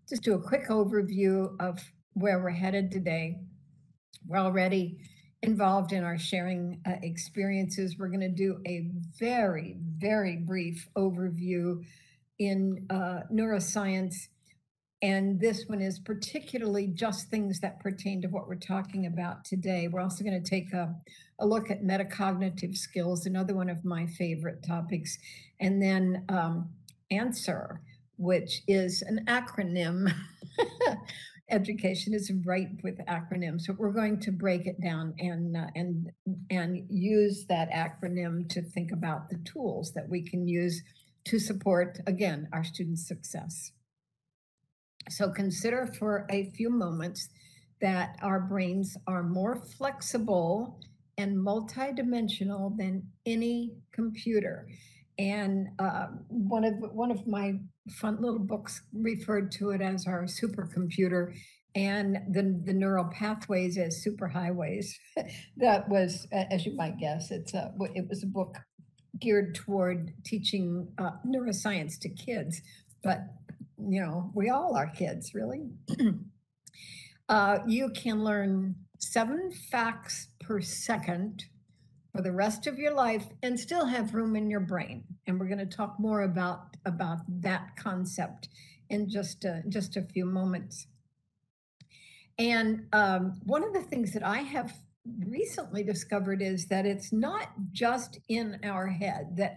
just do a quick overview of where we're headed today. We're already involved in our sharing experiences. We're going to do a very, very brief overview in neuroscience. And this one is particularly just things that pertain to what we're talking about today. We're also going to take a look at metacognitive skills, another one of my favorite topics, and then ANSWER, which is an acronym. Education is ripe with acronyms, but we're going to break it down and use that acronym to think about the tools that we can use to support, again, our students' success. So consider for a few moments that our brains are more flexible and multidimensional than any computer. And one of my fun little books referred to it as our supercomputer, and the neural pathways as superhighways. That was, as you might guess, it was a book geared toward teaching neuroscience to kids, but we all are kids, really. You can learn 7 facts per second for the rest of your life and still have room in your brain. And we're going to talk more about that concept in just a few moments. And one of the things that I have recently discovered is that it's not just in our head, that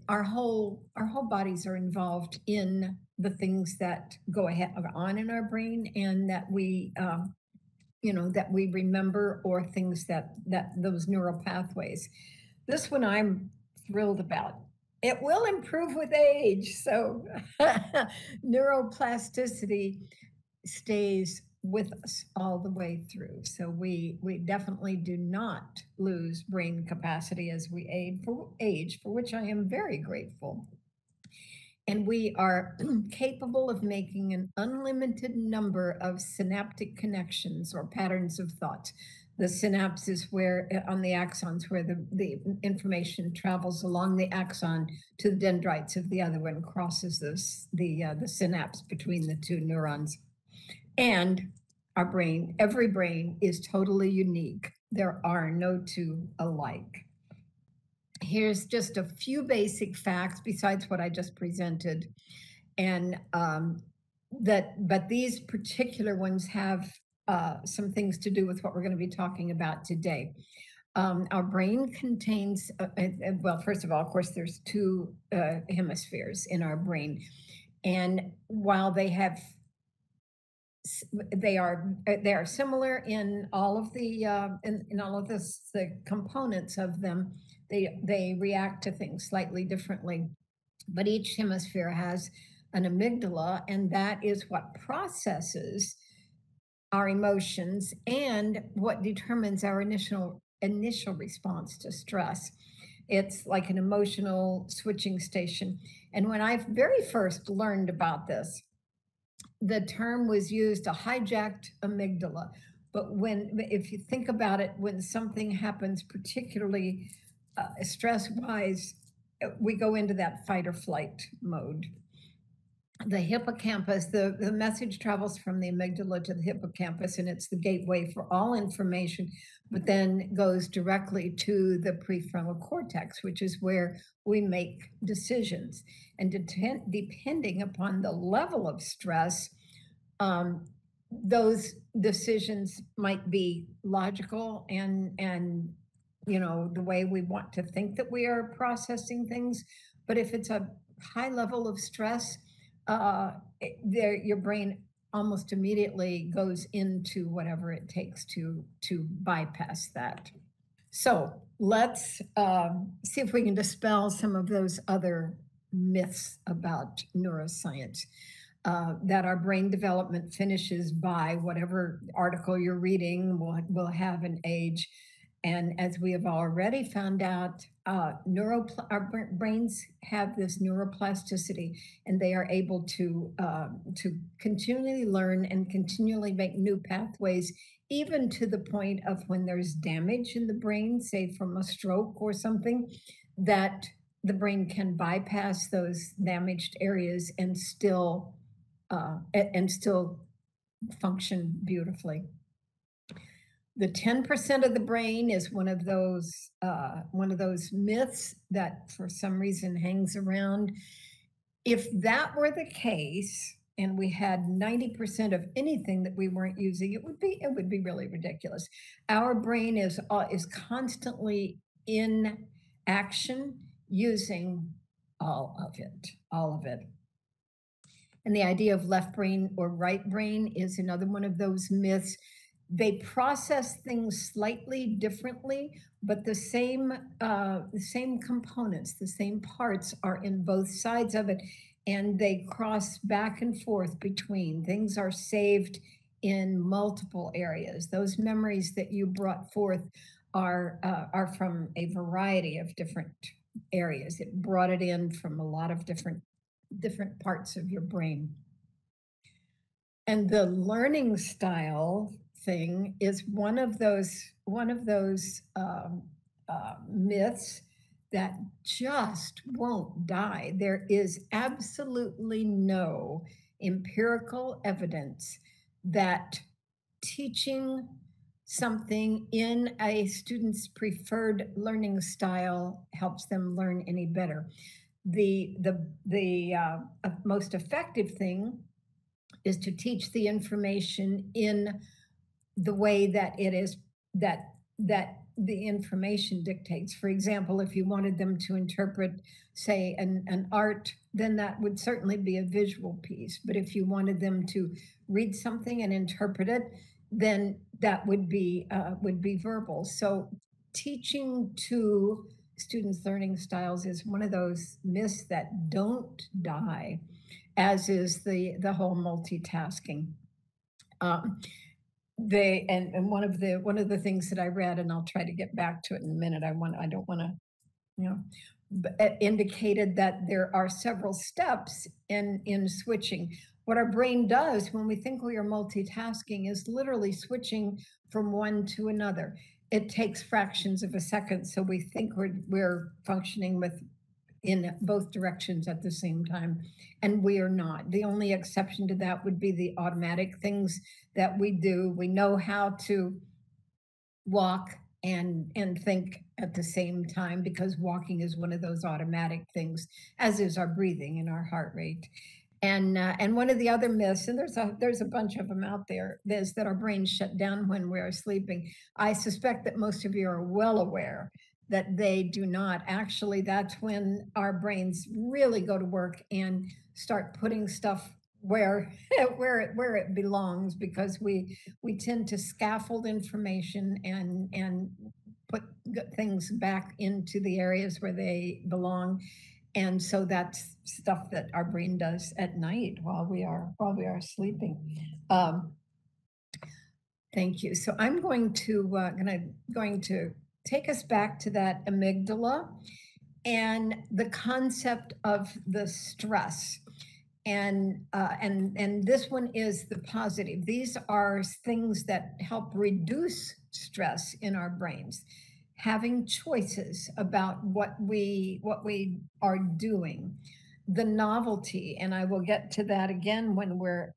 our whole bodies are involved in the things that go on in our brain, and that we that we remember, or things that those neural pathways. This one I'm thrilled about. It will improve with age. So neuroplasticity stays with us all the way through. So we definitely do not lose brain capacity as we age, for which I am very grateful. And we are capable of making an unlimited number of synaptic connections or patterns of thought. The synapse is where, on the axons, where the information travels along the axon to the dendrites of the other one, crosses the synapse between the two neurons. And our brain, every brain is totally unique. There are no two alike. Here's just a few basic facts besides what I just presented. And but these particular ones have some things to do with what we're going to be talking about today. Our brain contains, well, first of all, of course, there's 2 hemispheres in our brain. And while they are similar in all of the components of them, they react to things slightly differently. But each hemisphere has an amygdala, and that is what processes our emotions and what determines our initial response to stress. It's like an emotional switching station. And when I very first learned about this, the term was used, a hijacked amygdala. But if you think about it, when something happens, particularly stress-wise, we go into that fight or flight mode. The hippocampus, the message travels from the amygdala to the hippocampus, and it's the gateway for all information, but then goes directly to the prefrontal cortex, which is where we make decisions. And depending upon the level of stress, those decisions might be logical and the way we want to think that we are processing things. But if it's a high level of stress, your brain almost immediately goes into whatever it takes to bypass that. So let's see if we can dispel some of those other myths about neuroscience. That our brain development finishes by whatever article you're reading will have an age. And as we have already found out, our brains have this neuroplasticity, and they are able to continually learn and continually make new pathways, even to the point of when there's damage in the brain, say from a stroke or something, that the brain can bypass those damaged areas and still and still function beautifully. The 10% of the brain is one of those myths that for some reason hangs around. If that were the case, and we had 90% of anything that we weren't using, it would be really ridiculous. Our brain is constantly in action, using all of it. And the idea of left brain or right brain is another one of those myths. They process things slightly differently, but the same components, the same parts are in both sides of it, and they cross back and forth between. Things are saved in multiple areas. Those memories that you brought forth are from a variety of different areas. It brought it in from a lot of different parts of your brain. And the learning style thing is one of those myths that just won't die. There is absolutely no empirical evidence that teaching something in a student's preferred learning style helps them learn any better. The most effective thing is to teach the information in the way that it is that the information dictates. For example, if you wanted them to interpret, say, an art, then that would certainly be a visual piece. But if you wanted them to read something and interpret it, then that would be verbal. So teaching to students' learning styles is one of those myths that don't die, as is the whole multitasking. And one of the things that I read, and I'll try to get back to it in a minute. I don't want to, you know, indicated that there are several steps in switching. What our brain does when we think we are multitasking is literally switching from one to another. It takes fractions of a second, so we think we're functioning in both directions at the same time, and we are not. The only exception to that would be the automatic things that we do. We know how to walk and think at the same time, because walking is one of those automatic things, as is our breathing and our heart rate. And one of the other myths, and there's a bunch of them out there, is that our brains shut down when we're sleeping. I suspect that most of you are well aware that they do not. Actually, that's when our brains really go to work and start putting stuff where it belongs, because we tend to scaffold information and put things back into the areas where they belong. And so that's stuff that our brain does at night while we are sleeping. Thank you. So I'm going to take us back to that amygdala and the concept of the stress. And this one is the positive. These are things that help reduce stress in our brains. Having choices about what we are doing, the novelty, and I will get to that again when we're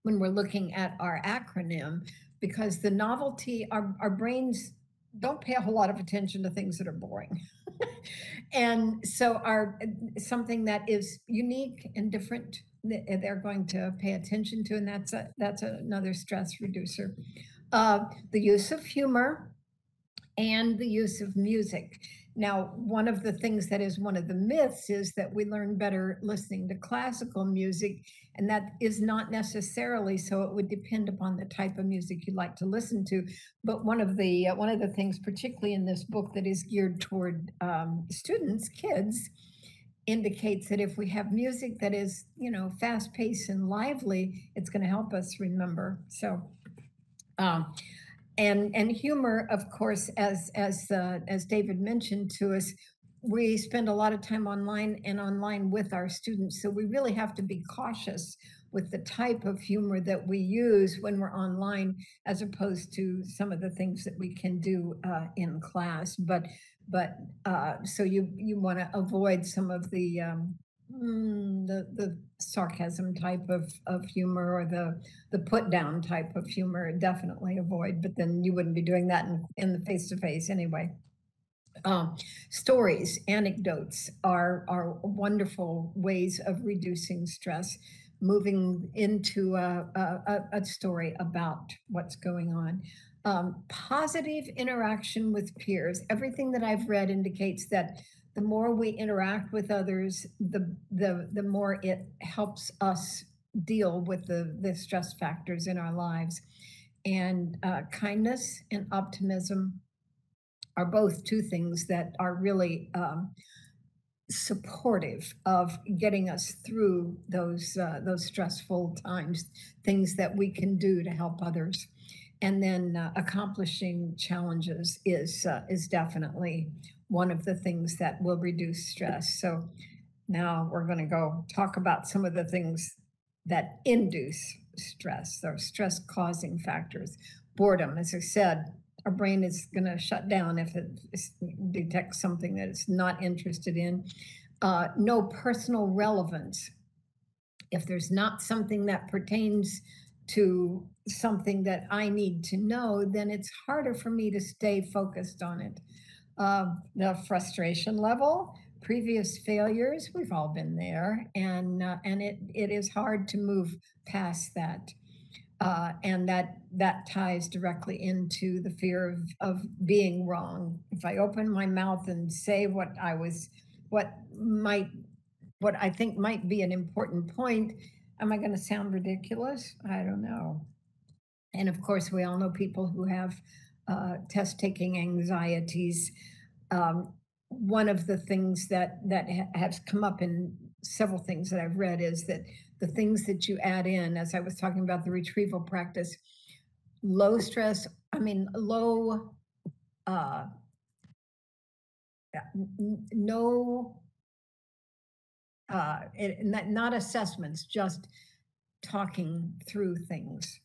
looking at our acronym, because the novelty, our brains don't pay a whole lot of attention to things that are boring. And so something that is unique and different, they're going to pay attention to, and that's another stress reducer. The use of humor and the use of music. Now, one of the things that is one of the myths is that we learn better listening to classical music, and that is not necessarily so. It would depend upon the type of music you'd like to listen to. But one of the things, particularly in this book that is geared toward students, kids, indicates that if we have music that is, fast-paced and lively, it's going to help us remember. So. And humor, of course, as David mentioned to us, we spend a lot of time online with our students. So we really have to be cautious with the type of humor that we use when we're online, as opposed to some of the things that we can do in class. But so you want to avoid some of the The sarcasm type of humor, or the put down type of humor, definitely avoid. But then you wouldn't be doing that in the face to face anyway. Um, Stories, anecdotes are wonderful ways of reducing stress. Moving into a story about what's going on. Positive interaction with peers. Everything that I've read indicates that the more we interact with others, the more it helps us deal with the stress factors in our lives. And kindness and optimism are both two things that are really supportive of getting us through those stressful times. Things that we can do to help others, and then accomplishing challenges is definitely one of the things that will reduce stress. So now we're going to go talk about some of the things that induce stress, or stress causing factors. Boredom, as I said, our brain is going to shut down if it detects something that it's not interested in. No personal relevance. If there's not something that pertains to something that I need to know, then it's harder for me to stay focused on it. The frustration level, previous failures, we've all been there, and it is hard to move past that. And that ties directly into the fear of being wrong. If I open my mouth and say what might what I think might be an important point, am I going to sound ridiculous? I don't know. And of course, we all know people who have test taking anxieties. One of the things that has come up in several things that I've read is that the things that you add in, as I was talking about the retrieval practice, low stress, low, no, not assessments, just talking through things.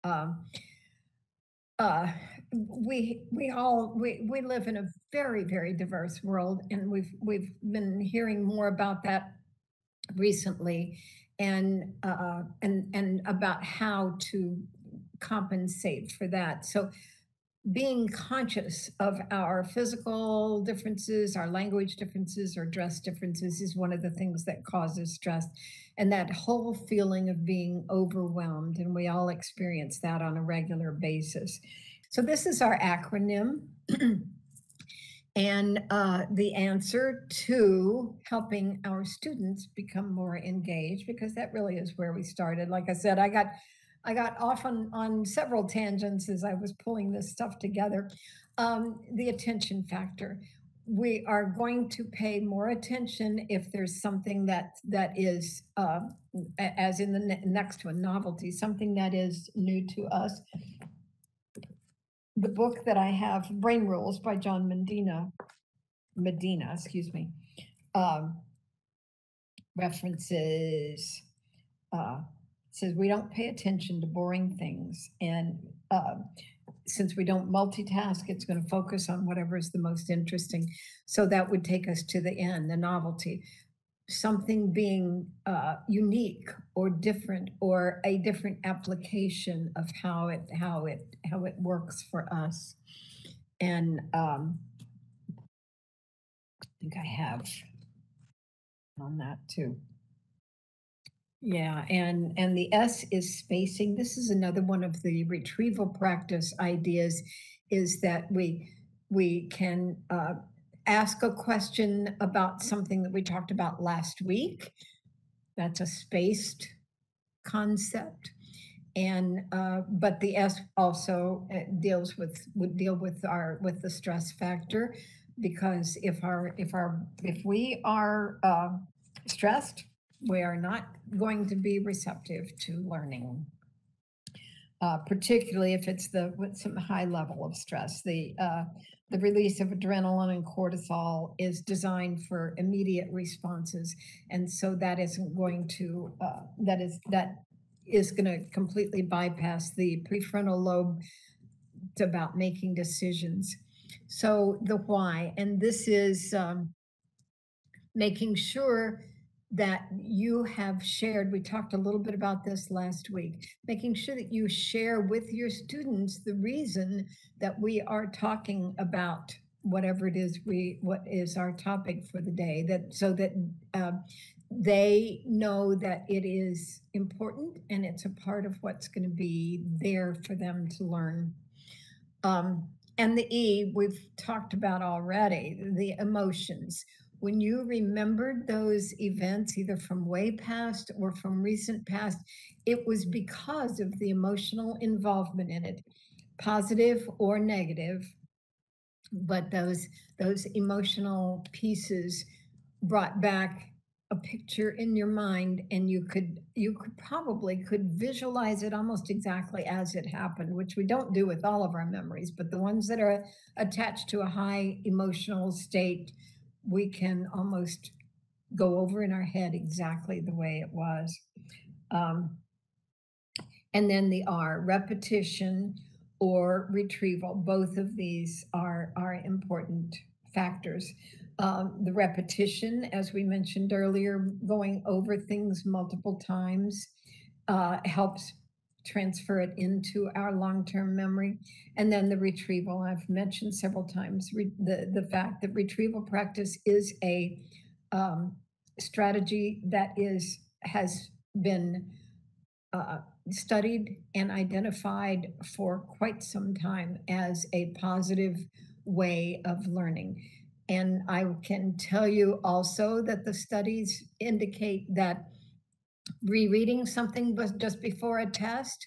Um, we live in a very diverse world, and we've been hearing more about that recently, and about how to compensate for that. So being conscious of our physical differences, our language differences, or dress differences is one of the things that causes stress. And that whole feeling of being overwhelmed, and we all experience that on a regular basis. So this is our acronym. And the answer to helping our students become more engaged, because that really is where we started. Like I said, I got off on several tangents as I was pulling this stuff together. The attention factor. We are going to pay more attention if there's something that is, as in the next one, novelty, something that is new to us. The book that I have, Brain Rules by John Medina, excuse me, references, says we don't pay attention to boring things, and since we don't multitask, it's going to focus on whatever is the most interesting. So that would take us to the end, the novelty. Something being unique or different, or a different application of how it works for us. And I think I have on that too. Yeah, and the S is spacing. This is another one of the retrieval practice ideas, is that we can ask a question about something that we talked about last week. That's a spaced concept. And but the S also would deal with the stress factor, because if we are stressed, we are not going to be receptive to learning, particularly if it's with some high level of stress. The release of adrenaline and cortisol is designed for immediate responses, and so that isn't going to that is going to completely bypass the prefrontal lobe. It's about making decisions. So the why, and this is making sure that you have shared. We talked a little bit about this last week, making sure that you share with your students the reason that we are talking about whatever it is what is our topic for the day, that so that they know that it is important and it's a part of what's going to be there for them to learn. And the E we've talked about already, the emotions. When you remembered those events, either from way past or from recent past, it was because of the emotional involvement in it, positive or negative. But those emotional pieces brought back a picture in your mind, and you could probably visualize it almost exactly as it happened, which we don't do with all of our memories, but the ones that are attached to a high emotional state, we can almost go over in our head exactly the way it was. And then the R, repetition or retrieval. Both of these are important factors. The repetition, as we mentioned earlier, going over things multiple times helps transfer it into our long-term memory. And then the retrieval, I've mentioned several times, the fact that retrieval practice is a strategy that has been studied and identified for quite some time as a positive way of learning. And I can tell you also that the studies indicate that rereading something just before a test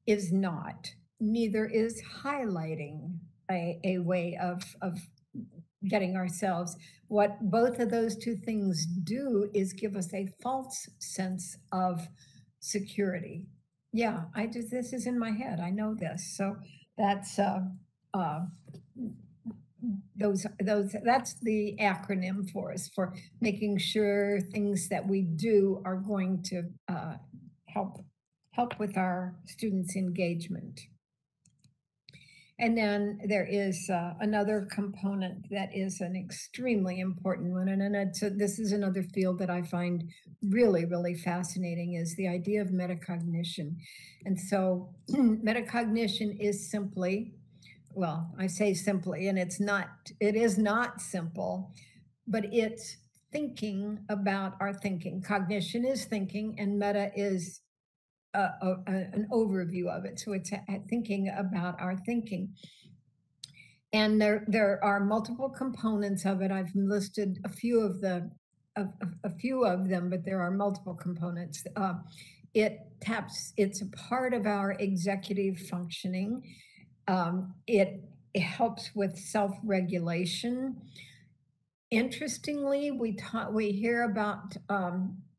is not. Neither is highlighting a way of getting ourselves. What both of those two things do is give us a false sense of security. Yeah, this is in my head. I know this. So that's that's the acronym for us, for making sure things that we do are going to help with our students' engagement. And then there is another component that is an extremely important one, and this is another field that I find really, really fascinating, is the idea of metacognition. And so metacognition is simply, well, I say simply, and it is not simple, but it's thinking about our thinking. Cognition is thinking, and meta is an overview of it. So it's thinking about our thinking. And there are multiple components of it. I've listed a few of them, but there are multiple components. It's a part of our executive functioning. It helps with self-regulation. Interestingly, we hear about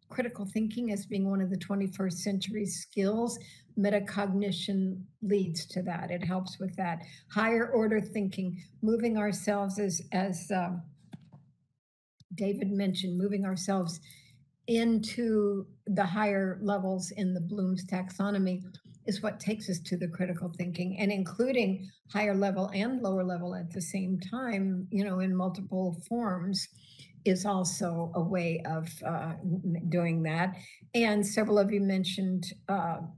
critical thinking as being one of the 21st century skills. Metacognition leads to that. It helps with that. Higher order thinking, moving ourselves, as David mentioned, moving ourselves into the higher levels in the Bloom's taxonomy is what takes us to the critical thinking, and including higher level and lower level at the same time, in multiple forms, is also a way of doing that. And several of you mentioned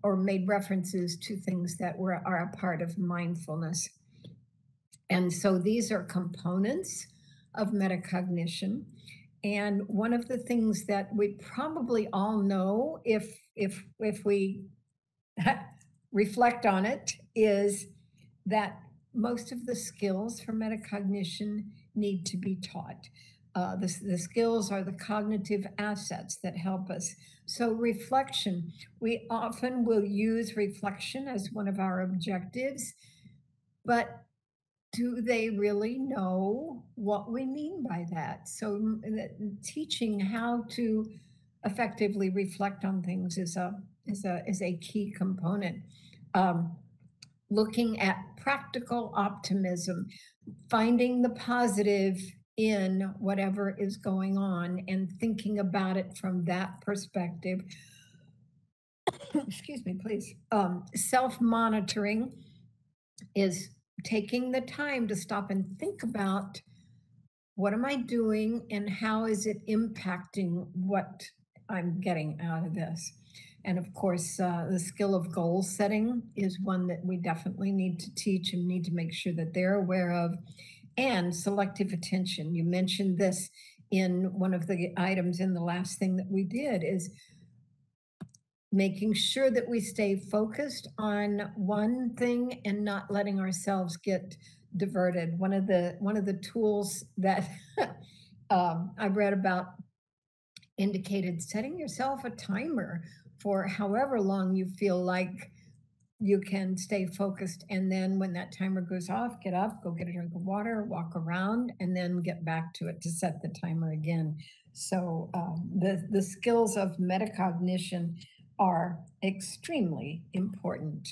or made references to things that are a part of mindfulness. And so these are components of metacognition. And one of the things that we probably all know, if we reflect on it, is that most of the skills for metacognition need to be taught. The skills are the cognitive assets that help us. So reflection, we often will use reflection as one of our objectives, but do they really know what we mean by that? So teaching how to effectively reflect on things is a key component. Looking at practical optimism, finding the positive in whatever is going on and thinking about it from that perspective. Excuse me, please. Self-monitoring is taking the time to stop and think about what am I doing and how is it impacting what I'm getting out of this? And of course, the skill of goal setting is one that we definitely need to teach and need to make sure that they're aware of. And selective attention. You mentioned this in one of the items in the last thing that we did is making sure that we stay focused on one thing and not letting ourselves get diverted. One of the tools that I read about indicated setting yourself a timer for however long you feel like you can stay focused. And then when that timer goes off, get up, go get a drink of water, walk around, and then get back to it to set the timer again. So the skills of metacognition are extremely important.